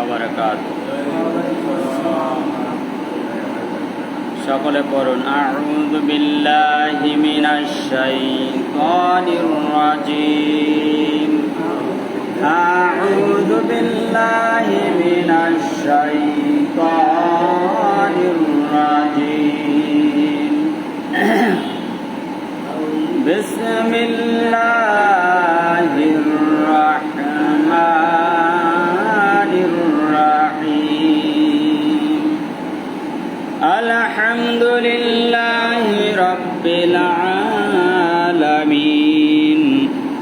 وبركاته সকলে পড়ুন আউযু বিল্লাহি মিনাশ শাইতানির রাজিম আউযু বিল্লাহি মিনাশ শাইতানির রাজিম বিসমিল্লাহির রাহমানির রাহিম আলহামদুলিল্লাহি রাব্বিল আলামিন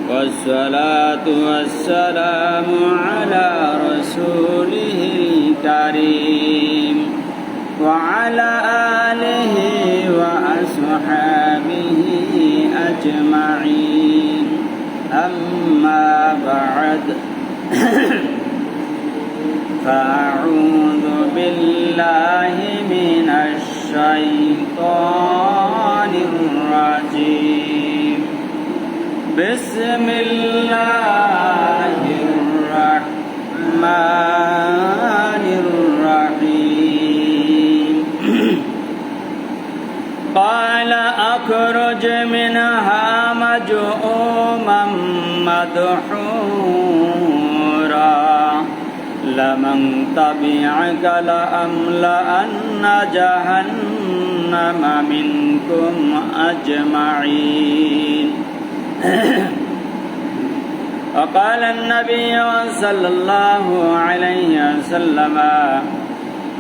ওয়াসসালাতু ওয়াসসালামু আলা রাসূলিহিল কারীম ওয়া আলা আলিহি ওয়া আসহাবিহি আজমাইন আম্মা বা'দ فأعوذ بالله من الشيطان الرجيم بسم الله الرحمن الرحيم قال أخرج منها مذءوما مدحورا لمن تبعك لأملأن جهنم منكم أجمعين وقال النبي صلى الله عليه وسلم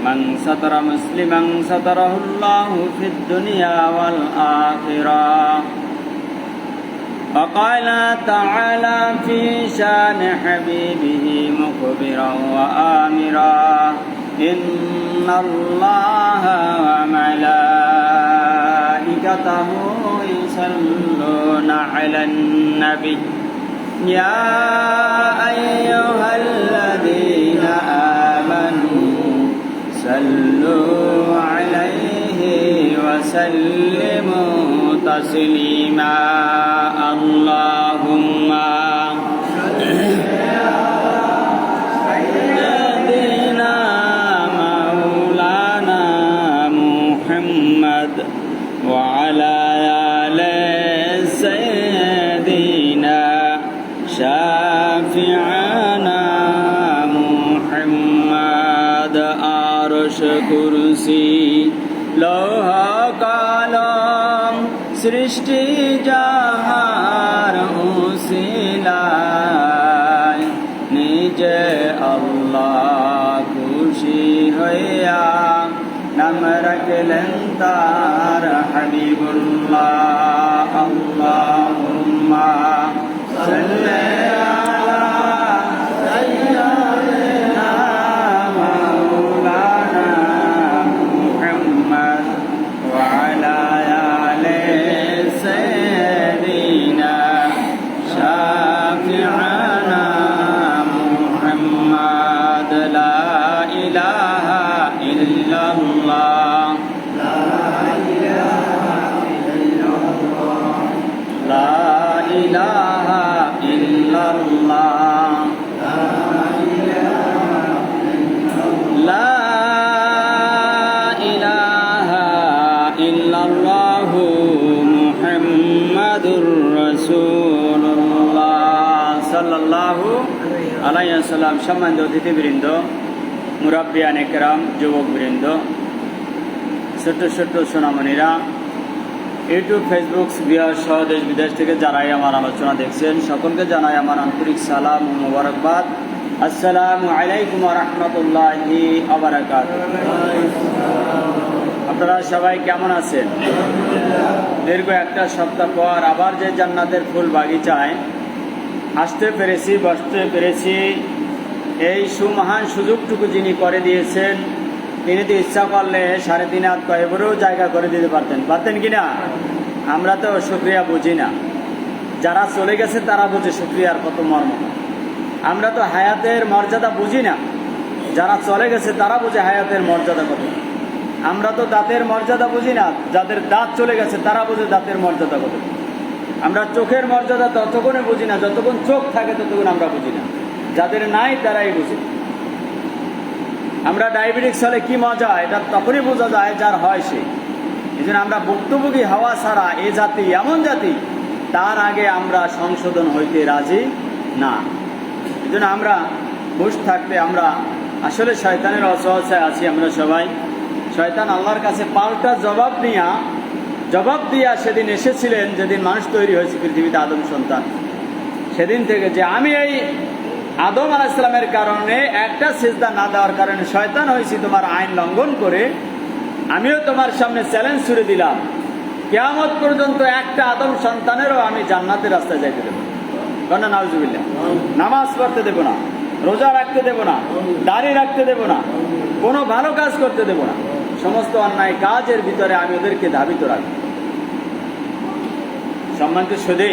من ستر مسلما ستره الله في الدنيا والآخرة وقال تعالى في شان حبيبه مخبرا وآمرا إن الله وملائكته يصلون على النبي يا أيها الذين آمنوا صلوا عليه وسلموا تسليما اللهم سيدنا مولانا محمد وعلى آل سيدنا شافعنا محمد عرش كرسي لوح কলম সৃষ্টি যাহার উসিলায় নিজে আল্লাহ খুশি হইয়া নাম রাখলেন তার হাবিবুল্লাহ আল্লাহুম্মা সাল্লি আলা সাইয়্যিদিনা মাওলানা মুহাম্মদ ওয়া আলা আলি সাইয়্যিদিনা শাফি'ানা মুহাম্মদ লা ইলাহা ইল্লাল্লাহ লা ইলাহা ইল্লাল্লাহ লা ইলাহা ইল্লাল্লাহু মুহাম্মাদুর রাসূলুল্লাহ সাল্লাল্লাহু আলাইহি ওয়াসাল্লাম। সম্মানিত অতিথিবৃন্দ, মুরাব্বিয়ানে কেরাম, যুবকবৃন্দ, ছোট্ট ছোট্ট সোনামণিরা, ইউটিউব, ফেসবুক, বিহার সহ দেশ বিদেশ থেকে যারাই আমার আলোচনা দেখছেন সকলকে জানাই আমার আন্তরিক সালাম ও মোবারকবাদ। আসসালামু আলাইকুম ওয়া রাহমাতুল্লাহি ওয়া বারাকাতুহু। আপনারা সবাই কেমন আছেন? দীর্ঘ একটা সপ্তাহ পর আবার যে জান্নাতের ফুল বাগিচায় আসতে পেরেছি, বসতে পেরেছি, এই সুমহান সুযোগটুকু যিনি করে দিয়েছেন তিনি তো ইচ্ছা করলে 3.5 হাত কয়েবরেও জায়গা করে দিতে পারতেন কিনা? আমরা তো শুকরিয়া বুঝি না, যারা চলে গেছে তারা বুঝে শুকরিয়ার কত মর্ম। আমরা তো হায়াতের মর্যাদা বুঝি না, যারা চলে গেছে তারা বুঝে হায়াতের মর্যাদা কত। আমরা তো দাঁতের মর্যাদা বুঝি না, যাদের দাঁত চলে গেছে তারা বুঝে দাঁতের মর্যাদা কত। আমরা চোখের মর্যাদা ততক্ষণে বুঝি না, যতক্ষণ চোখ থাকে ততক্ষণ আমরা বুঝি না, যাদের নাই তারাই বুঝি। আমরা ডায়াবেটিক্স হলে কি মজা, এটা তখনই বোঝা যায় যার হয় সে। এই জন্য আমরা ভুক্তভোগী হওয়া ছাড়া এ জাতি এমন জাতি, তার আগে আমরা সংশোধন হইতে রাজি না। এই জন্য আমরা হুঁশ থাকতে, আমরা আসলে শয়তানের অসহায় আছি আমরা সবাই। শয়তান আল্লাহর কাছে পাল্টা জবাব দিয়া সেদিন এসেছিলেন, যেদিন মানুষ তৈরি হয়েছে পৃথিবীতে, আদম সন্তান। সেদিন থেকে যে আমি এই আদম আলাইহিস সালামের কারণে একটা সিজদা না দেওয়ার কারণে শয়তান হয়েছি তোমার আইন লঙ্ঘন করে, আমিও তোমার সামনে চ্যালেঞ্জ ছুড়ে দিলাম, কিয়ামত পর্যন্ত একটা আদম সন্তানেরও আমি জান্নাতের রাস্তায় যাইতে দেবো না। নাউজুবিল্লাহ। নামাজ পড়তে দেব না, রোজা রাখতে দেব না, দাড়ি রাখতে দেব না, কোনো ভালো কাজ করতে দেব না। সমস্ত অন্যায় কাজের ভিতরে আমি ওদেরকে ধাবিত রাখবো। সম্মানিত সুধী,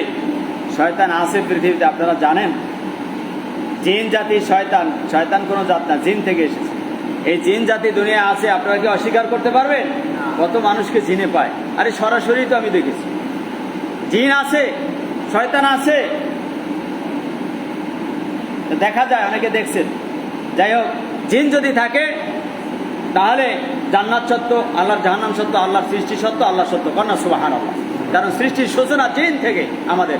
শয়তান আছে পৃথিবীতে, আপনারা জানেন। জিন জাতি শয়তান কোনো জাত না, জিন থেকে এসেছে। এই জিন জাতি দুনিয়া আছে, আপনারা কি অস্বীকার করতে পারবেন? কত মানুষকে জিনে পায়, আরে সরাসরি তো আমি দেখেছি। জিন আছে, শয়তান আছে, দেখা যায়, অনেকে দেখছেন। যাই হোক, জিন যদি থাকে তাহলে জান্নাত সত্য, আল্লাহর জাহান্নাম সত্য, আল্লাহর সৃষ্টি সত্য, আল্লাহ সত্য। কন্যা সুবহানাল্লাহ। কারণ সৃষ্টির সূচনা জিন থেকে। আমাদের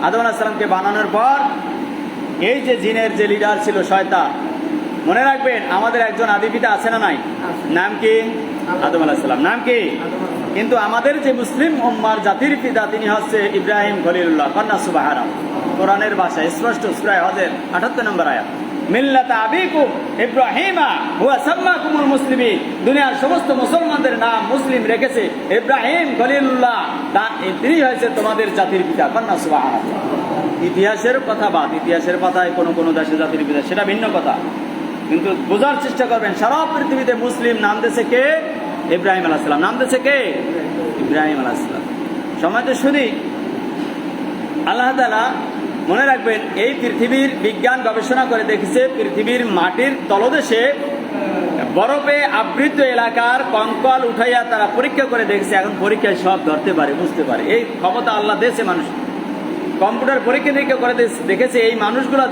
আদম আলাইহিস সালামকে বানানোর পর এই যে জিনের যে লিডার ছিল শয়তান, মনে রাখবেন আমাদের একজন আদি পিতা আছে না নাই? নাম কি? আদম আলাইহিস সালাম। নাম কি? কিন্তু আমাদের যে মুসলিম উম্মার জাতির পিতা, তিনি হচ্ছে ইব্রাহিম খলিলুল্লাহ। কন্যা সুবহানাল্লাহ। কোরআনের ভাষায় স্পষ্ট, সূরা হজের 78 নম্বর আয়াত, মিল্লাতা আবিকুম ইব্রাহিমা হুয়া সাম্মাকুমুল মুসলিমিন। দুনিয়ার সমস্ত মুসলমানদের নাম মুসলিম রেখেছে ইব্রাহিম খলিলুল্লাহ, তিনি হয়েছে তোমাদের জাতির পিতা। কন্যা সুবহানাল্লাহ। ইতিহাসের কথা বাদ, ইতিহাসের পাতায় কোনো দেশের জাতির পিতা, সেটা ভিন্ন কথা। কিন্তু বোঝার চেষ্টা করবেন, সারা পৃথিবীতে মুসলিম নাম দিয়েছে কে? ইব্রাহিম আলাইহিস সালাম। নাম দিয়েছে কে? ইব্রাহিম আলাইহিস সালাম। সম্মানিত সুধী, আল্লাহ তাআলা মনে রাখবেন, এই পৃথিবীর বিজ্ঞান গবেষণা করে দেখেছে, পৃথিবীর মাটির তলদেশে বরফে আবৃত এলাকার কঙ্কাল উঠাইয়া তারা পরীক্ষা করে দেখেছে। এখন পরীক্ষায় সব ধরতে পারে, বুঝতে পারে। এই ক্ষমতা আল্লাহ দিয়েছে মানুষ। কম্পিউটার পরীক্ষা নিরীক্ষা করে দেখেছে এই মানুষগুলো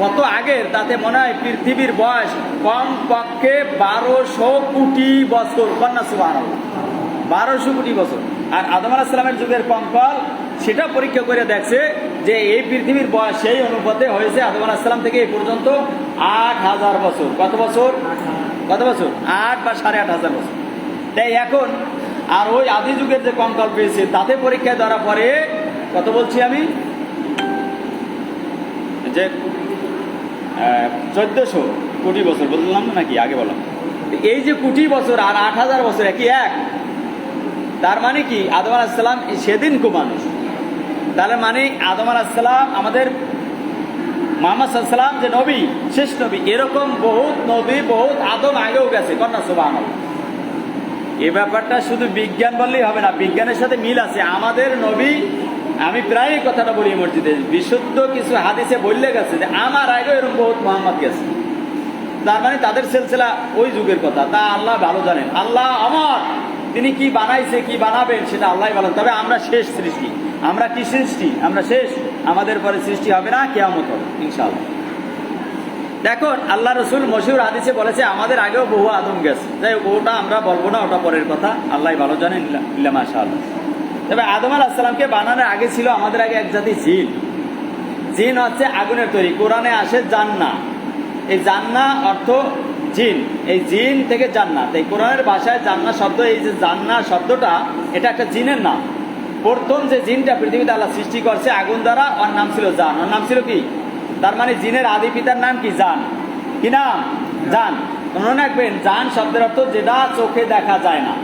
কত আগের, তাতে মনে হয় পৃথিবীর বয়স কম পক্ষে 1200 কোটি বছর। কন্যা সুবহানাল্লাহ। 1200 কোটি বছর। আর আদম আলাইহিস সালামের যুগের কঙ্কাল, সেটা পরীক্ষা করে দেখছে যে এই পৃথিবীর বয়স সেই অনুপাতে হয়েছে আদম আলাইহিস সালাম থেকে এই পর্যন্ত 8000 বছর। কত বছর? 8 বা 8500 বছর। তাই এখন আর ওই আদি যুগের যে কঙ্কাল পেয়েছে, তাতে পরীক্ষায় ধরা পড়ে কত বলছি আমি, যে 1400 কোটি বছর বললাম নাকি? আগে বললাম। এই যে কোটি বছর আর 8000 বছর একই এক। তার মানে কি আদম আলাইহিস সালাম সেদিন কো মানুষ। তাহলে মানে আদম আলাইহিস সালাম, আমাদের মুহাম্মদ সাল্লাল্লাহু আলাইহি ওয়াসাল্লাম যে নবী, শেষ নবী, এরকম বহুত নবী, বহুত আদম আগেও গেছে। কন্যা সুবহানাল্লাহ। এই ব্যাপারটা শুধু বিজ্ঞান বললেই হবে না, বিজ্ঞানের সাথে মিল আছে। আমাদের নবী, আমি প্রায় এই কথাটা বলি মসজিদে, বিশুদ্ধ কিছু হাদিসে বললে গেছে যে আমার আগে এরকম বহুত মুহাম্মদ গেছে। তার মানে তাদের সিলসিলা ওই যুগের কথা, তা আল্লাহ ভালো জানেন। আল্লাহ আমার, তিনি কি বানাইছে, কি বানাবেন, সেটা আল্লাহ বলেন। তবে আমরা শেষ সৃষ্টি। আমরা কি সৃষ্টি? আমরা শেষ। আমাদের পরে সৃষ্টি হবে না, কিয়ামত হবে ইনশাআল্লাহ। দেখুন, আল্লাহ রসুল মশহুর হাদিসে বলেছে আমাদের আগেও বহু আদম গেছে। যাই হোক, ওটা আমরা বলবো না, ওটা পরের কথা, আল্লাহ ভালো জানেন। ইল্লা মাশাআল্লাহ। তবে আদম আলাইহিস সালামকে বানানোর আগে ছিল আমাদের আগে এক জাতি জিন। জিন হচ্ছে আগুনের তৈরি। কোরআনে আসে জান্নাহ। এই জান্নাহ অর্থ জিন, এই জিন থেকে জান্নাত। এই কোরআনের ভাষায় জান্নাহ শব্দ, এই যে জান্নাহ শব্দটা, এটা একটা জিনের নাম। প্রথম যে জিনটা পৃথিবীতে আল্লাহ সৃষ্টি করছে আগুন দ্বারা, ওর নাম ছিল জান। ওর নাম ছিল কি? তার মানে জিনের আদি পিতার নাম কি? জান। কি নাম? জান। মনে রাখবেন, জান শব্দের অর্থ যেটা চোখে দেখা যায় না।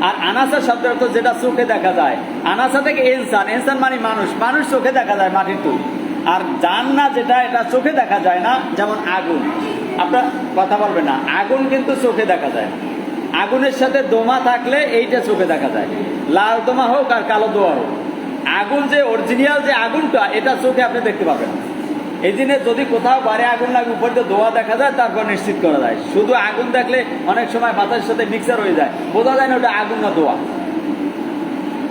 আর আনাসা শব্দের অর্থ যেটা চোখে দেখা যায়। আনাসা থেকে ইনসান, ইনসান মানে মানুষ, মানুষ চোখে দেখা যায়, মাটির তৈরি। আর জান্নাহ যেটা, এটা চোখে দেখা যায় না। যেমন আগুন, আপনার কথা বলবেন না, আগুন কিন্তু চোখে দেখা যায় না। আগুনের সাথে দোমা থাকলে এইটা চোখে দেখা যায়, লাল দোমা হোক আর কালো দোয়া হোক। আগুন যে অরিজিনাল যে আগুনটা, এটা চোখে আপনি দেখতে পাবেন। এই দিনে যদি কোথাও বাইরে আগুন লাগে, উপর দিয়ে দোয়া দেখা যায়, তারপর নিশ্চিত করা যায়। শুধু আগুন দেখলে অনেক সময় বাতাসের সাথে মিক্সার হয়ে যায়, বোঝা যায় না ওটা আগুন না দোয়া।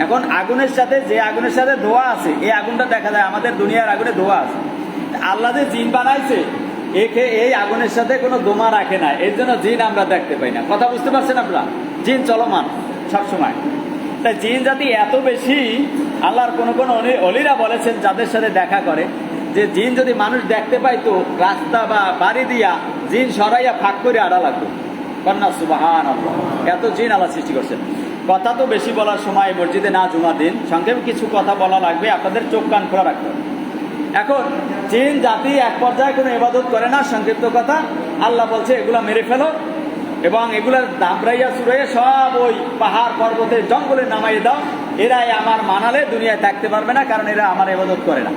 এখন আগুনের সাথে, যে আগুনের সাথে ধোয়া আছে, এই আগুনটা দেখা যায়। আমাদের দুনিয়ার আগুনে ধোয়া আছে। আল্লাহ যে জিন বানাইছে, একে এই আগুনের সাথে কোনো দোমা রাখে না, এর জন্য জিন আমরা দেখতে পাই না। কথা বুঝতে পারছেন আপনারা? জিন চলমান সবসময়। তাই জিন জাতি এত বেশি, আল্লাহর কোন কোন অলিরা বলেছেন যাদের সাথে দেখা করে, যে জিন যদি মানুষ দেখতে পাইতো রাস্তা বা বাড়ি দিয়া জিন সরাইয়া ফাঁক করে আড়া লাগতো। কন্যা সুবহানাল্লাহ, এত জিন আল্লাহ সৃষ্টি করছেন। কথা তো বেশি বলার সময় মসজিদে না, জুমার দিন সংক্ষেপে কিছু কথা বলা লাগবে, আপনাদের চোখ কান খোলা রাখতে হবে। এখন জিন জাতি এক পর্যায়ে কোনো ইবাদত করে না, সংক্ষিপ্ত কথা। আল্লাহ বলছে এগুলা মেরে ফেলো এবং এগুলা দাবড়াইয়া চুরাইয়া সব ওই পাহাড় পর্বতের জঙ্গলে নামাইয়ে দাও। এরাই আমার মানালে দুনিয়ায় থাকতে পারবে না, কারণ এরা আমার ইবাদত করে না।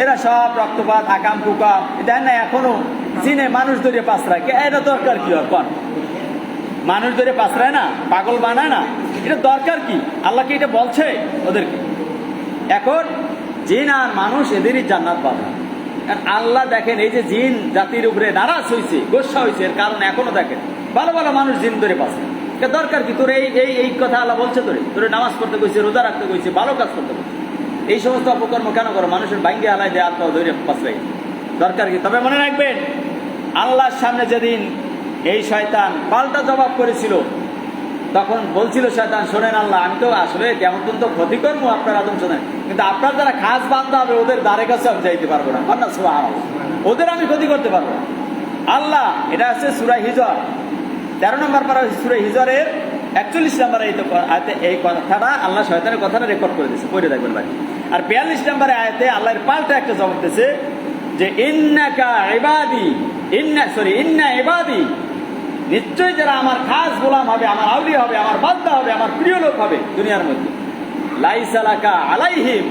এরা সব রক্তপাত, আকাম কুকাম, দেন না এখনো জিনে মানুষ ধরে পাঁচরায়। এটা দরকার কি হয়? কন মানুষ ধরে পাঁচরায় না, পাগল বানায় না, এটা দরকার কি? আল্লাহ কি এটা বলছে ওদেরকে? এখন জিন আর মানুষ এদেরই জান্নাত পাবে। কারণ আল্লাহ দেখেন এই যে জিন জাতির উপরে নারাজ হয়েছে, গোসা হয়েছে, এর কারণ এখনো দেখেন ভালো ভালো মানুষ জিন ধরে পাচ্ছে। দরকার কি তোর এই কথা আল্লাহ বলছে? তোরে নামাজ পড়তে কইছে, রোজা রাখতে কইছে, ভালো কাজ করতে কইছে, এই সমস্ত অপকর্ম কেন করো? মানুষের বাইঙ্গে আলাই দেয় আত্মা ধরে পাশে, দরকার কি? তবে মনে রাখবেন আল্লাহর সামনে যেদিন এই শয়তান পাল্টা জবাব করেছিল, তখন বলছিল শয়তান, শোনেন আল্লাহ, আমি তো আসলে কেমন পর্যন্ত ক্ষতি করবো আপনার আদম শোনেন, কিন্তু আপনার যারা খাস বান্ধা হবে ওদের দ্বারে কাছে আমি যাইতে পারবো না, ওদের আমি ক্ষতি করতে পারবো না। আল্লাহ, এটা আছে সূরা হিজর 13 নম্বর পারা, সূরা হিজরের 41 নম্বর এই কথাটা আল্লাহ শয়তানের কথাটা রেকর্ড করে দিয়েছে, পড়ে দেখবেন ভাই। আর 42 নম্বরে আয়াতে আল্লাহর পাল্টা একটা জবাব দিয়েছে যে ইন্না ইবাদি, নিশ্চয়ই যারা আমার খাস গোলাম হবে, আমার আউলিয়া হবে, আমার বান্দা হবে, আমার প্রিয় লোক হবে দুনিয়ার মধ্যে, লাইসা লাকা আলাইহিম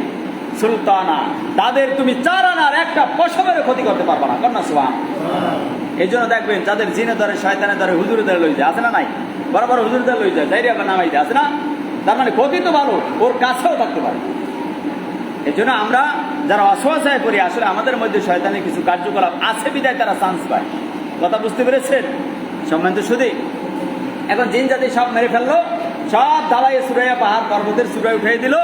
সুলতানা, তাদের তুমি 4 আনার একটা পশমের ক্ষতি করতে পারবে না। কন্যা সুবহান। এই জন্য দেখবেন যাদের জিনে ধরে, শয়তানের ধরে, হুজুরের ধরে লই যায়, আছে না নাই? বড় বড় হুজুর ধরে লই যায়, ডাইরিয়া নামাই দেয়, আছে না? তার মানে ক্ষতি তো ভালো, ওর কাছেও থাকতে পারে। এই জন্য আমরা যারা অসহায় পড়ি, আসলে আমাদের মধ্যে শয়তানের কিছু কার্যকলাপ আছে বিদায় তারা চান্স পায়। কথা বুঝতে পেরেছেন? সম্মানিত শুধু এখন জিন জাতি সব মেরে ফেললো, সব দালাইয়ে চুরাইয়া পাহাড় পর্বতের চূড়ায় উঠিয়ে দিল।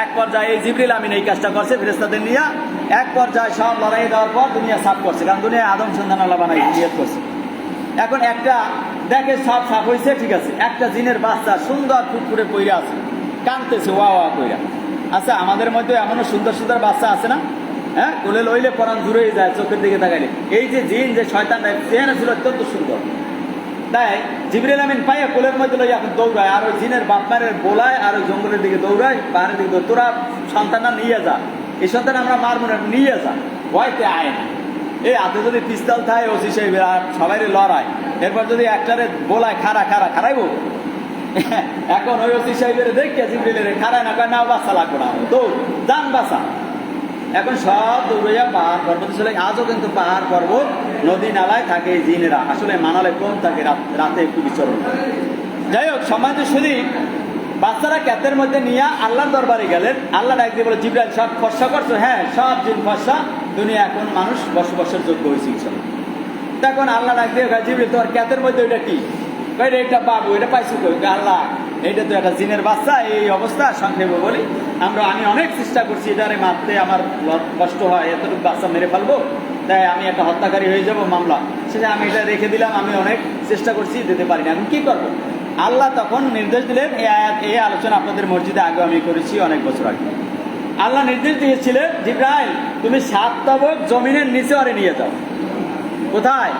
এক পর্যায়ে এই জিবরিল আমিন এই কাজটা করছে ফেরেশতাদের নিয়ে। এক পর্যায়ে সব লড়াই দেওয়ার পর দুনিয়া সাফ করছে, কারণ দুনিয়া আদম সন্তান আল্লাহ বানাই নিয়ত করছে। এখন একটা দেখে সব সাফ হয়েছে, ঠিক আছে, একটা জিনের বাচ্চা সুন্দর ফুটফুটে পইরা আছে, কাঁদতেছে ওয়া ওয়া কইরা। আচ্ছা, আমাদের মধ্যে এমনও সুন্দর সুন্দর বাচ্চা আছে না? হ্যাঁ, কোলে লইলে পরাণ দূরে যায় চোখের দিকে তাকাইলে। এই যে জিন, যে শয়তান চেহারা ছিল অত্যন্ত সুন্দর, তাই জিবরিল আমিন পাইয়া কোলের মধ্যে লইয়া এখন দৌড়ায়, আর ওই জিনের বাপ মায়ের বোলায়, আর ওই জঙ্গলের দিকে দৌড়ায়, পাহাড়ের দিকে দৌড়, তোরা সন্তানটা নিয়ে যা, এই সন্তান আমরা মারবো না, নিয়ে যা, ভয়তে আয় না। এই হাতে যদি পিস্তল থাকে ওসি সাহেব আর সবাই লড়াই, এরপর যদি একটারে বোলায় খারাইব, এখন ওই ওসি সাহেবের দেখে জিবরিলের খারায় না, কয় না বাচ্চা লাগবে না, দৌড় যান বাসা। এখন সব দৌড়াইয়া পাহাড় পর্বতে চলে। আজও কিন্তু পাহাড় পর্বত, নদী নালায় থাকে এই জিনেরা, আসলে মানালে কম থাকে, রাতে একটু বিচরণ। যাই হোক, সম্মানিত শুধু বাচ্চারা ক্যাতের মধ্যে নিয়ে আল্লাহর দরবারে গেলেন। আল্লাহ ডাক দিয়ে বলে, জিবরাইল সব ফর্সা করছো? হ্যাঁ, সব জিন ফর্সা, দুনিয়া এখন মানুষ বসবাসের যোগ্য হয়েছে ইনশাল্লাহ। তখন আল্লাহ ডাক দিয়ে, জিবরাইল তোমার ক্যাতের মধ্যে ওইটা কি? এটা বাবু, এটা পাইছো কই? আল্লাহ, এইটা তো একটা জিনের বাচ্চা, এই অবস্থা। সংক্ষেপে বলি, আমি অনেক চেষ্টা করছি এটারে মারতে, আমার কষ্ট হয়, এতটুকু বাচ্চা মেরে ফেলবো, তাই আমি একটা হত্যাকারী হয়ে যাব, মামলা সেটা আমি এটা রেখে দিলাম, আমি অনেক চেষ্টা করছি, দিতে পারিনি, এখন কি করবো? আল্লাহ তখন নির্দেশ দিলেন, এই আলোচনা আপনাদের মসজিদে আগে আমি করেছি অনেক বছর আগে। আল্লাহ নির্দেশ দিয়েছিলেন, জিবরাইল তুমি 7 তবক জমিনের নিচে ওরে নিয়ে যাও। কোথায়?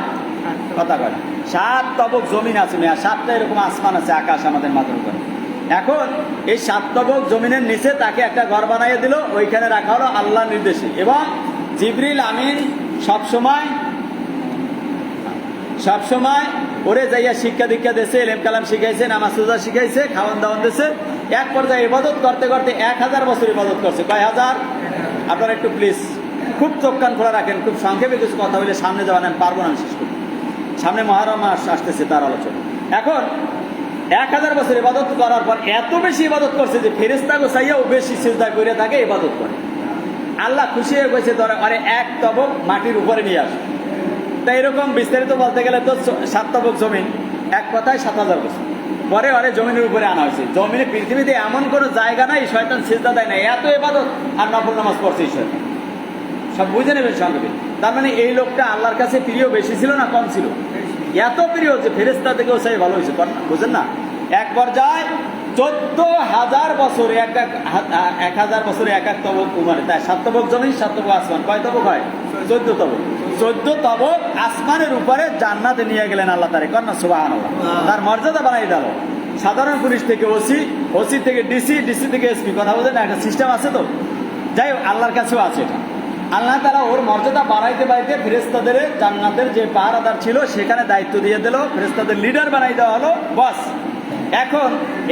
কথা কয় 7 তবক জমিন আছে, 7টা এরকম আসমান আছে, আকাশ আমাদের মাথার উপরে। এখন এই 7 তবক জমিনের নিচে তাকে একটা ঘর বানাইয়ে দিল, ওইখানে রাখা হলো আল্লাহর নির্দেশে। এবং জিবরিল আমিন সবসময় ওরে যাইয়া শিক্ষা দীক্ষা দিয়েছে, এলেম কালাম শিখাইছে, নামাজ রোজা শিখাইছে, খাওয়ান দাওয়ান দিয়েছে। এক পর্যায়ে ইবাদত করতে করতে 1000 বছর ইবাদত করছে। কয় হাজার? আপনারা একটু প্লিজ খুব চোখ কান খোলা রাখেন, খুব সংক্ষেপে কিছু কথা বলে সামনে যাওয়া নেন, পারবো না শেষ করতে, সামনে মহরম মাস আসতেছে, তার আলোচনা। এখন 1000 বছর ইবাদত করার পর এত বেশি ইবাদত করছে যে ফেরেশতা গোছাইয়া ও বেশি সিজদা করে থাকে, ইবাদত করে। আল্লাহ খুশি হয়ে গেছে, ধরে আরে 1 তবক মাটির উপরে নিয়ে আসে। তাই এরকম বিস্তারিত বলতে গেলে তো 7 তবক জমিন, এক কথায় 7000 বছর পরে ওরে জমিনের উপরে আনা হয়েছে। জমিনে পৃথিবীতে এমন কোনো জায়গা নাই শয়তান সিজদা দেয় না, এত ইবাদত আর নফল নামাজ পড়ছে শয়তান। সব বুঝে নেবেন সঙ্গে। তার মানে এই লোকটা আল্লাহর কাছে প্রিয় বেশি ছিল না কম ছিল? এত প্রিয় যে ফেরেশতা থেকেও সেই ভালো হয়েছে, বুঝেন না? এক পর্যায়ে 14,000 বছর 1,000 বছরে এক এক তবক উমারে, তাই 7 তবক জমিন 7 তবক আসমান, কয় তবক হয়? 14 তবক। 14 তবক আসমানের উপরে জান্নাতে নিয়ে গেলেন আল্লাহ তারে, কন্যা সুবহানাল্লাহ। তার মর্যাদা বানাই দিল। সাধারণ পুলিশ থেকে ওসি, ওসি থেকে ডিসি, ডিসি থেকে এসপি, কথা বলছেন, একটা সিস্টেম আছে তো। যাই হোক, আল্লাহর কাছেও আছে এটা। আল্লাহ তাআলা ওর মর্যাদা বাড়াইতে বাড়াইতে ফেরেশতাদের জান্নাতের যে পাহারাদার ছিল সেখানে দায়িত্ব দিয়ে দিল, ফেরেশতাদের লিডার বানাই দেওয়া হলো, বস। এখন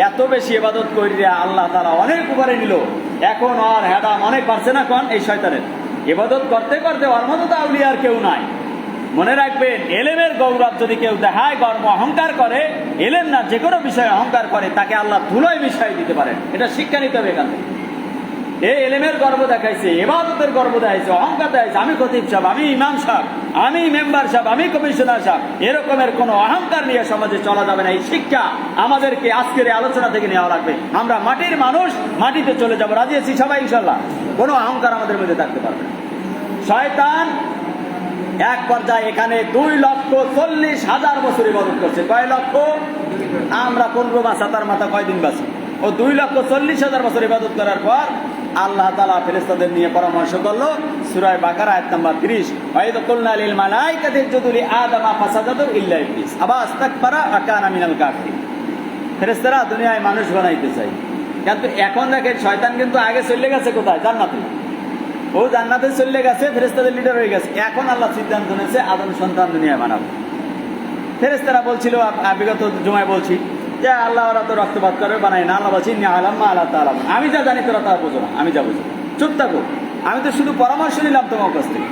এত বেশি ইবাদত করিয়া আল্লাহ তাআলা অনেক উপরে নিল। এখন আর হেডাম অনেক পারছে না, কোন এই শয়তানের ইবাদত করতে করতে ওর মতো তো আউলিয়া আর কেউ নাই। মনে রাখবেন, এলেমের গৌরব যদি কেউ দেখায়, গর্ব অহংকার করে, এলেম না যে কোনো বিষয়ে অহংকার করে, তাকে আল্লাহ ধুলোয় মিশাই দিতে পারেন। এটা শিক্ষা নিতে হবে এখান থেকে। এই এলেমের গর্ব দেখাইছে, ইবাদতের গর্ব দেখাইছে, অহংকার দেখাইছে, আমি খতিব সাহেব, আমি ইমাম সাহেব, আমি মেম্বার সাহেব, আমি কমিশনার সাহেব, এরকমের কোনো অহংকার নিয়ে সমাজে চলা যাবে না। এই শিক্ষা আমাদেরকে আজকের এই আলোচনা থেকে নেওয়া লাগবে। আমরা মাটির মানুষ, মাটিতে চলে যাবো, রাজি আছি সবাই ইনশাল্লাহ। কোনো অহংকার আমাদের মধ্যে থাকতে পারবে না। শয়তান এক পর্যায়ে এখানে 2,40,000 বছর ইবাদত করছে। কয় লক্ষ? আমরা 15 মাস তার মাথা কয়দিন বাঁচি? ও 2,40,000 বছর ইবাদত করার পর আল্লাহ তাআলা ফেরেশতাদের নিয়ে পরামর্শ করলো। সূরা বাকারা আয়াত নাম্বার 30, ওয়াইদ কুলনা লিল মালাইকাতি ইসজুদু লি আদামা ফাসাজাদু ইল্লা ইবলিস আবা আস্তাকবারা ওয়া কানা মিনাল কাফিরিন। ফেরেশতারা দুনিয়ায় মানুষ বানাইতে চায়, কিন্তু এখন দেখেন শয়তান কিন্তু আগে চলে গেছে কোথায়? জান্নাতে। ও জান্নাতে চলে গেছে, ফেরেশতাদের লিডার হয়ে গেছে। এখন আল্লাহ সিদ্ধান্ত নিয়েছে আদম সন্তান দুনিয়ায় বানাবো। ফেরেশতারা বলছিল, বিগত জুমায় বলছি যে আল্লাহ ওরা তো রক্তপাত করে বানায় না। আল্লাহ বলছি আল্লাহ তাআলা, আমি যা জানি তোরা তা বোঝো না, আমি যা বুঝি। চুপ থাকো, আমি তো শুধু পরামর্শ নিলাম তোমার কাছ থেকে।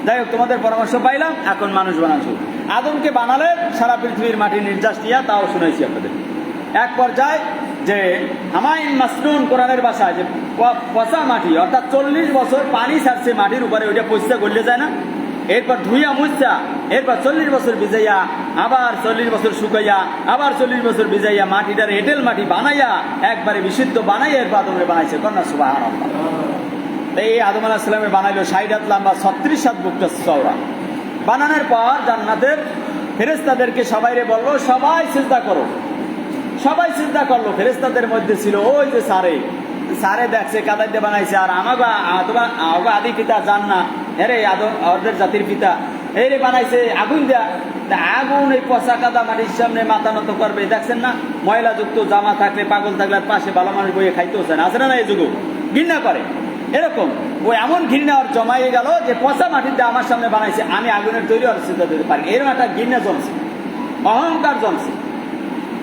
যাই হোক, তোমাদের পরামর্শ পাইলাম, এখন মানুষ বানাচ্ছো। আদমকে বানালে সারা পৃথিবীর মাটির নির্যাস দিয়া, তাও শুনাইছি আপনাদের। এক পর্যায়ে যে হামাইন মাসনুন, কোরআনের ভাষায় যে পচা মাটি, অর্থাৎ 40 বছর পানি ছাড়ছে মাটির উপরে, ওইটা পয়সা গড়লে যায় না, এরপর ধুইয়া মুচ্ছা, এরপর 40 বছর ভিজাইয়া, আবার 40 বছর শুকাইয়া, আবার 40 বছর ভিজাইয়া মাটিটার এঁটেল মাটি বানাইয়া একবারে বিশুদ্ধ বানাইয়া এরপর আদমরে বানাইছে, কন্যা সুবহানাল্লাহ। এই আদম আলাইহিস সালামের বানাইলো 60 হাত লম্বা, 36 হাত বুকটা চওড়া। বানানোর পর জান্নাতের ফেরেশতাদেরকে সবাইরে বললো, সবাই সিজদা করো। সবাই সিজদা করলো। ফেরেশতাদের মধ্যে ছিল ওই যে সারে দেখছে কাদাই দিয়ে বানাইছে, আর আমাকে আদি পিতা জান না, এরে ওদের জাতির পিতা এরে বানাইছে আগুন দেয়া। আগুন এই পচা কাদা মাটির সামনে মাথা নত করবে, দেখছেন না? ময়লা যুক্ত জামা থাকলে, পাগল থাকলে পাশে ভালো মানুষ বইয়ে খাইতেও চায় না, আছে না? এই যুগ ঘৃণা করে। এরকম ওই এমন ঘৃণা ওর জমাইয়ে গেল যে পচা মাটির দিয়ে আমার সামনে বানাইছে, আমি আগুনের তৈরি আর সিদ্ধা দিতে পারি, এরকম একটা ঘৃণা জমছে, অহংকার জমছে।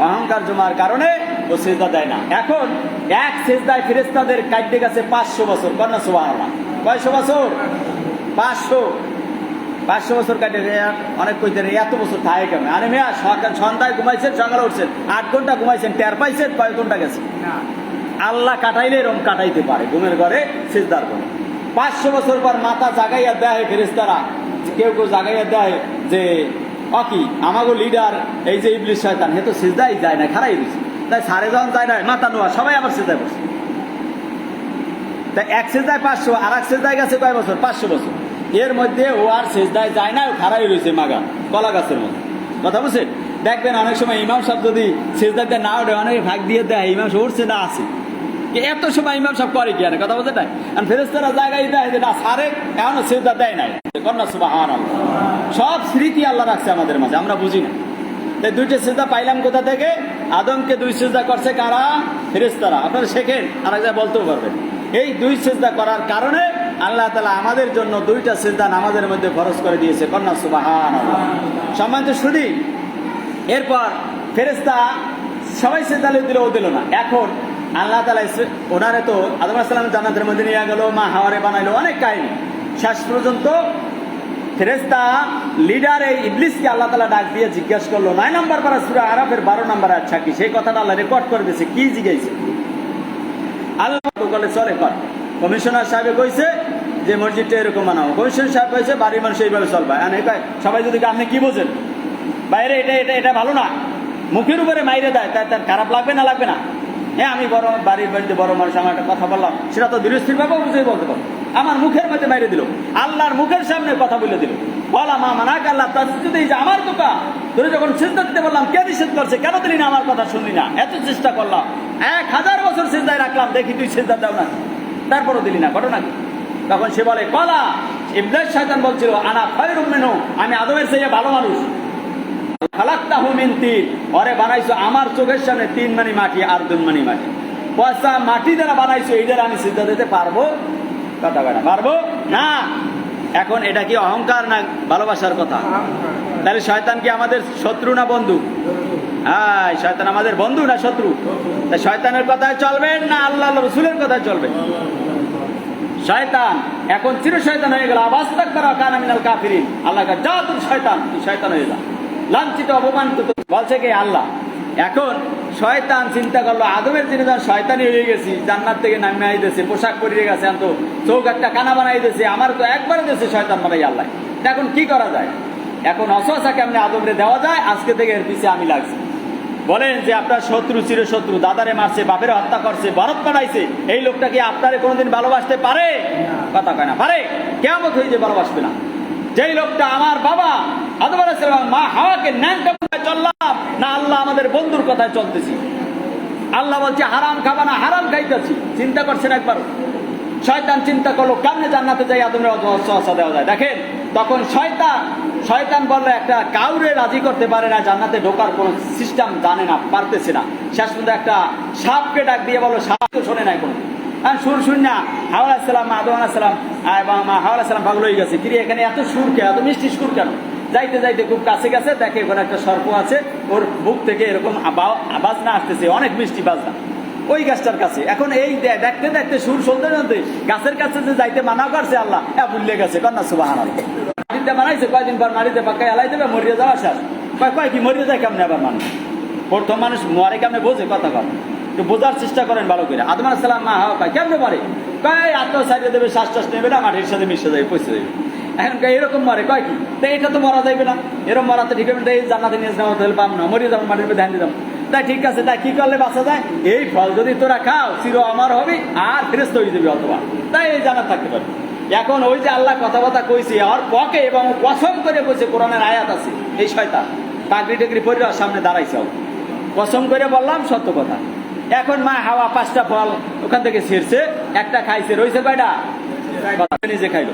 অহংকার জমার কারণে ও সিজদা দেয় না। এখন এক সিজদায় ফেরেশতাদের কাটতে গেছে 500 বছর, কন্যা সুবহানাল্লাহ। কয়শো বছর? 500 বছর কাটে। অনেক কইতে এত বছর থাকে কেমন? আরে মেয়া, সন্ধ্যায় ঘুমাইছেন, সকালে উঠছেন, 8 ঘন্টা ঘুমাইছেন, টের পাইছেন কয় ঘন্টা গেছে? আল্লাহ কাটাইলে এরকম কাটাইতে পারে ঘুমের ঘরে সিজদার করে। 500 বছর পর মাথা জাগাইয়া দেয় ফেরেশতারা, কেউ কেউ জাগাইয়া দেয় যে অকি আমাগো লিডার এই যে ইবলিস শয়তান, হে তো সিজদাই যায় না, খারাই দিচ্ছে। তাই সারে যখন যায় না, মাথা নোয়া, সবাই আবার সিজদায় বসে। তাই এক সিজদায় 500, আর এক সিজদায় গেছে কয় বছর? 500 বছর। এর মধ্যে ও আর সিজদায় যায় না, ও খারাই রয়েছে মাগা কলা গাছের মতো। কথা বুঝছেন? দেখবেন অনেক সময় ইমাম সাহেব যদি সিজদাতে না ওঠে, অনেকে ভাগ দিয়ে দেয় ইমাম সাহেব উঠছে না আছে। এত সময় ইমাম সাহেব করে কি? কথা বলছে তাই ফেরেশতারা জায়গায় দেয় যে না, সারে এখনো সিজদা দেয় নাই, কন্যা সুবহানাল্লাহ। সব স্মৃতি আল্লাহ রাখছে আমাদের মাঝে, আমরা বুঝি না। তাই 2টা সিজদা পাইলাম কোথা থেকে? আদমকে 2 সিজদা করছে কারা? ফেরেশতারা। আপনারা শেখেন, আর এক জায়গায় বলতেও পারবেন। এই 2 সিজদা করার কারণে আল্লাহ তাআলা আমাদের জন্য 2টা সিজদা নামাজের মধ্যে ফরজ করে দিয়েছে, কন্যা সুবহানাল্লাহ। সম্মানিত শুধু এরপর ফেরেশতা সবাই সিজদা দিল, ও দিল না। এখন আল্লাহ তাআলা ওনারে তো আদম আলাইহিস সালাম জান্নাতের মধ্যে নিয়ে গেল, মা হাওয়ারে বানাইলো, অনেক কাহিনী। শেষ পর্যন্ত ফেরেশতা লিডার এই ইবলিসকে আল্লাহ তাআলা ডাক দিয়ে জিজ্ঞাসা করলো, 9 নম্বর পারা সূরা আরাফের 12 নম্বর আয়াত কি? সেই কথাটা আল্লাহ রেকর্ড করে দিয়েছে। কি জিজ্ঞাসা? আল্লাহ বলে চলে কর। কমিশনার সাহেব কইছে যে মসজিদটা এরকম বানাও, কমিশনার সাহেব কইছে বাড়ির মানুষ এইভাবে চলবে। সবাই যদি আপনি কি বোঝেন বাইরে এটা ভালো না, মুখের উপরে মাইরে দেয়, তার খারাপ লাগবে না? লাগবে না? হ্যাঁ, আমি বড় বাড়ির বাড়িতে বড় মানুষ, আমার একটা কথা বললাম, সেটা তো দৃঢ়স্থির ভাবে বুঝেই বলতে পারো। আমার মুখের মধ্যে মেরে দিল, আল্লাহর মুখের সামনে কথা বলে দিল। বলা মা মানাক আল্লাহ তাসজুদে, যে আমার দোকা তোর যখন সিজদা দিতে বললাম কে নিষেধ করছে, কেন দিলি না, আমার কথা শুনলি না, এত চেষ্টা করলাম, 1000 বছর সিজদায় রাখলাম, দেখি তুই সিজদা দাও না, তারপরও দিলি না, ঘটনা কি? তখন সে বলে কলা ইবলিস শয়তান বলছিল আনা খায়রুম মিনহু, আমি আদমের চেয়ে ভালো মানুষ। খালাকতাহু মিন তিন, ওরে বানাইছো আমার চোখের সামনে 3 মানি মাটি আর 2 মানি মাটি, পয়সা মাটি দ্বারা বানাইছো, এই দ্বারা আমি সিজদা দিতে পারবো? কথা বলা পারবো না। এখন এটা কি অহংকার না ভালোবাসার কথা? তাহলে শয়তান কি আমাদের শত্রু না বন্ধু? হ্যাঁ, শয়তান আমাদের বন্ধু না শত্রু? তাই শয়তানের কথায় চলবেন না আল্লাহ রাসূলের কথায় চলবেন? শয়তান এখন চির শয়তান হয়ে গেল, আবাস্তাকবারা কানা মিনাল কাফিরিন, আল্লাহ কা যা তুই শয়তান, তুই শয়তান হয়ে যা, লাঞ্ছিত অপমানিত বলছে কে? আল্লাহ। এখন শয়তান চিন্তা করলো আদমের দিনে যখন শয়তানি হয়ে গেছি, জান্নাত থেকে নামে আইতেছে, পোশাক পরিয়ে গেছে, তো চৌক একটা কানা বানাই দিয়েছে, আমার তো একবারে দিয়েছে শয়তান বানাই আল্লাহ। এখন কি করা যায়? এখন অসহসা কেমনে আদমরে দেওয়া যায়? আজকে থেকে এর পিছিয়ে আমি লাগছি। বলেন যে আপনার শত্রু, চিরশত্রু, দাদারে মারছে, বাপের হত্যা করছে, ভারত পাঠাইছে, এই লোকটা কি আপনারে কোনোদিন ভালোবাসতে পারে? কথা কয় না, পারে? কিয়ামত হয়ে যে ভালোবাসবে না। যেই লোকটা আমার বাবা আদম আলাইহিস সালাম মা হাওয়াকে ন্যাংটা কথায় চললাম না, আল্লাহ আমাদের বন্ধুর কথায় চলতেছি। আল্লাহ বলছে হারাম খাবা না, হারাম খাইতেছি। চিন্তা করছেন একবার? শয়তান চিন্তা করলো কেমনে জান্নাতে যাই আদমের অসহসা দেওয়া যায়। দেখেন তখন শয়তান বললো একটা কাউরে রাজি করতে পারে না, জান্নাতে ঢোকার কোনো সিস্টেম জানে না, পারতেছে না। শেষ পর্যন্ত একটা সাপকে ডাক দিয়ে বলো, সাপ তো শোনে নাই কোনো, সুর শুন না। হাওয়া আলাইহিস সালাম, আদম আলাইহিস সালাম এবং মা হাওয়া আলাইহিস সালাম পাগল হয়ে গেছে, কিরে এখানে এত সুর কেন, এত মিষ্টি সুর কেন? যাইতে যাইতে খুব কাছে গেছে, দেখে ওখানে একটা সর্প আছে, ওর বুক থেকে এরকম বাজনা আসতেছে, অনেক মিষ্টি বাজনা ওই গাছটার কাছে। এখন এই দেখতে দেখতে সুর শুনতে শুনতে গাছের কাছে যে যাইতে মানা করছে, আল্লাহ ভুলে গেছে। কন্যা সুবহানাল্লাহ। মাটিতে বানাইছে, কয়দিন পর মাটিতে পাকায় এলাই দেবে, মরিয়ে যাওয়া শেষ। কয় কি মরিয়ে যায় কেমনে? আবার মানুষ, প্রথম মানুষ মরে কেমনে বোঝে? কথা কর, একটু বোঝার চেষ্টা করেন ভালো করে। আদম আলাইহিস সালাম মা হাওয়া কয় কেমনে মরে? কয় আত্মা সারিয়ে দেবে, শ্বাস টাস নেবে না, মাটির সাথে মিশে যাবে, পৌঁছে যাবে। এখন এরকম মরে, কয় কি এটা তো মরা যাইবে না, এরকম মরাতে ঠিক হবে, এই জান্নাতে নিয়ে যাওয়া হলে পাবো না, মরিয়ে যাবো, মাটির মধ্যে ধ্যান দিয়ে যাবো। তাই ঠিক আছে, তাই কি করলে বাঁচা যায়? এই ফল যদি তোরা খাও চির আমার হবে আর ফেরেশতা হয়ে যাবে অথবা, তাই এই জান্নাত থাকতে পারে। এখন ওই যে আল্লাহ কথাবার্তা কইছে আর পকে এবং কসম করে কইছে, কোরআনের আয়াত আছে, এই শয়তান পাগড়ি টাগড়ি পরে সামনে দাঁড়াইছে, কসম করে বললাম সত্য কথা। এখন মা হাওয়া 5টা ফল ওখান থেকে ছিঁড়ছে, একটা খাইছে, রয়েছে কয়টা? নিজে খাইলো।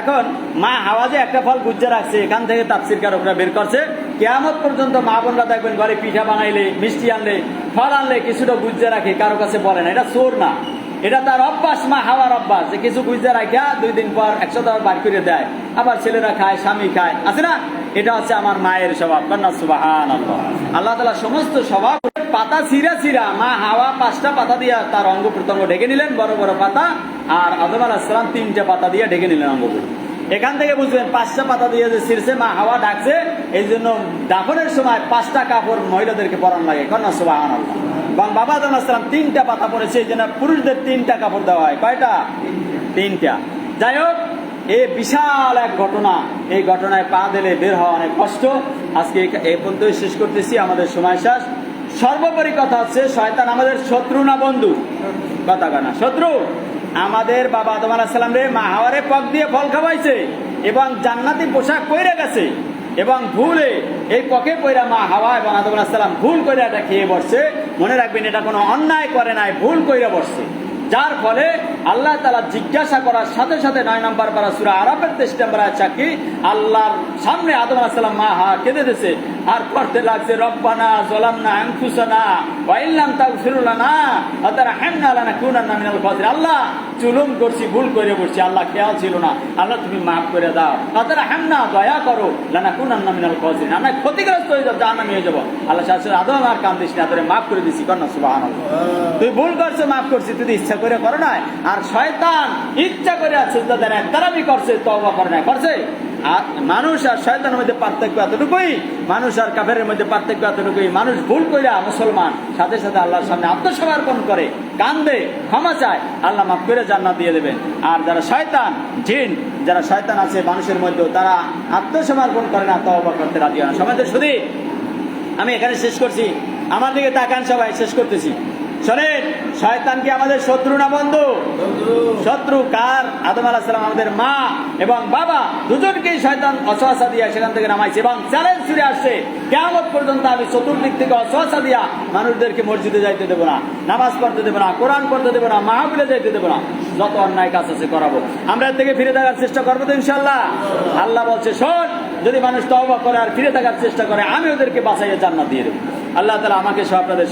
এখন মা হাওয়া যে একটা ফল গুজ্জে রাখছে, এখান থেকে তাফসীরকারকরা বের করছে, কিয়ামত পর্যন্ত মা বোনরা দেখবেন ঘরে পিঠা বানাইলে, মিষ্টি আনলে, ফল আনলে কিছুটা গুজ্জে রাখে, কারো কাছে বলে না। এটা চোর না, এটা তার অভ্যাস, মা হাওয়ার অভ্যাস, যে কিছু গুজ্জে রাখা 2 দিন পর 100 টাকা বার করে দেয়, আবার ছেলেরা খায়, স্বামী খায়, আছে না? এটা হচ্ছে আমার মায়ের স্বভাব। কন্যা সুবহানাল্লাহ। আল্লাহ তাআলা সমস্ত স্বভাব পাতা ছিঁড়া মা হাওয়া 5টা পাতা দিয়ে তার অঙ্গ প্রত্যঙ্গ ঢেকে নিলেন, বড় বড় পাতা, আর আদম আলাইহিস সালাম 3টে পাতা দিয়ে ঢেকে নিলেন অঙ্গ। এখান থেকে বুঝবেন 5টা পাতা দিয়ে যে ছিঁড়ছে, মা হাওয়া ডাকছে, এই জন্য দাফনের সময় 5টা কাপড় মহিলাদেরকে পরান লাগে। কন্যা সুবহানাল্লাহ। এবং বাবা আদম আলাইহিস সালাম 3টা পাতা পরেছে, এই জন্য পুরুষদের 3টা কাপড় দেওয়া হয়। কয়টা? 3টা। যাই হোক, এই বিশাল এক ঘটনা, এই ঘটনায় পা দিলে বের হওয়া অনেক কষ্ট। আজকে এই পর্যন্তই শেষ করতেছি, আমাদের সময় শেষ। সর্বোপরি কথা হচ্ছে, শয়তান আমাদের শত্রু না বন্ধু? কথা কানা শত্রু। আমাদের বাবা আদম আলাইহিস সালাম রে মা হাওয়ারে পক দিয়ে ফল খাওয়াইছে এবং জান্নাতি পোশাক পরে গেছে, এবং ভুলে এই পকে পয়রা মা হাওয়া এবং আদম আলাইহিস সালাম ভুল করে এটা খেয়ে বসছে। মনে রাখবেন, এটা কোনো অন্যায় করে নাই, ভুল কইরা বসছে। যার ফলে আল্লাহ তাআলা জিজ্ঞাসা করার সাথে সাথে 9 নম্বর পারা সূরা আরাফের 23 নম্বর আয়াত সাক্ষী, আল্লাহর সামনে আদম আলাইহিস সালাম মা হাওয়া কেঁদে দিয়েছে আর পড়তে লাগছে, রব্বানা যালামনা আনফুসানা ওয়া ইল্লাম তাগফির লানা ওয়া তারহামনা লানাকুনান্না মিনাল খাসিরিন। আল্লাহ জুলুম করছি, ভুল করে বসছি, আল্লাহ খেয়াল ছিল না, আল্লাহ তুমি মাফ করে দাও, ওয়া তারহামনা দয়া করো, লানাকুনান্না মিনাল খাসিরিন, আমরা ক্ষতিগ্রস্ত হয়ে যাব, জাহান্নামে হয়ে যাব। আল্লাহ শাসন আদম আর কান্দিস না, তোরে মাফ করে দিছি। কন্যা সুবহানাল্লাহ। তুই ভুল করছো, মাফ করছি, তুই ইচ্ছা করে করো না। আর শয়তান ইচ্ছা করে সিজদা দেয় না, তারাবি করছে, তওবা করে না, করছে। আর মানুষ আর শয়তানের মধ্যে পার্থক্য এতটুকুই, মানুষ আর কাফেরের মধ্যে পার্থক্য এতটুকুই। মানুষ ভুল কইরা মুসলমান সাথে সাথে আল্লাহর সামনে আত্মসমর্পণ করে, কান্দে, ক্ষমা চায়, আল্লাহ মাফ করে জান্নাত দিয়ে দেবেন। আর যারা শয়তান, জিন, যারা শয়তান আছে মানুষের মধ্যে, তারা আত্মসমর্পণ করে না, তওবা করতে রাজি হয় না। সমাজের শুধু আমি এখানে শেষ করছি, আমার দিকে তাকান সবাই, শেষ করতেছি। শোনেন, শয়তান কি আমাদের শত্রু না বন্ধু? শত্রু। কার? আদম আলাইহিস সালাম আমাদের মা এবং বাবা দুজনকেই শয়তান ওয়াসওয়াসা দিয়া সেখান থেকে নামাইছে এবং চ্যালেঞ্জ ছুড়ে আসছে, কিয়ামত পর্যন্ত আমি চতুর্দিক থেকে ওয়াসওয়াসা দিয়া মানুষদেরকে মসজিদে যাইতে দেব না, নামাজ পড়তে দেব না, কোরআন পড়তে দেব না, মাহফিলে যাইতে দেব না, যত অন্যায় কাজ আছে করাবো। আমরা এর থেকে ফিরে থাকার চেষ্টা করবো তো ইনশাআল্লাহ? আল্লাহ বলছে, শোন, যদি মানুষ তওবা করে আর ফিরে থাকার চেষ্টা করে আমি ওদেরকে বাঁচাইয়ে জান্নাত দিয়ে দেবো। আল্লাহ তাআলা আমাকে সহ আপনাদের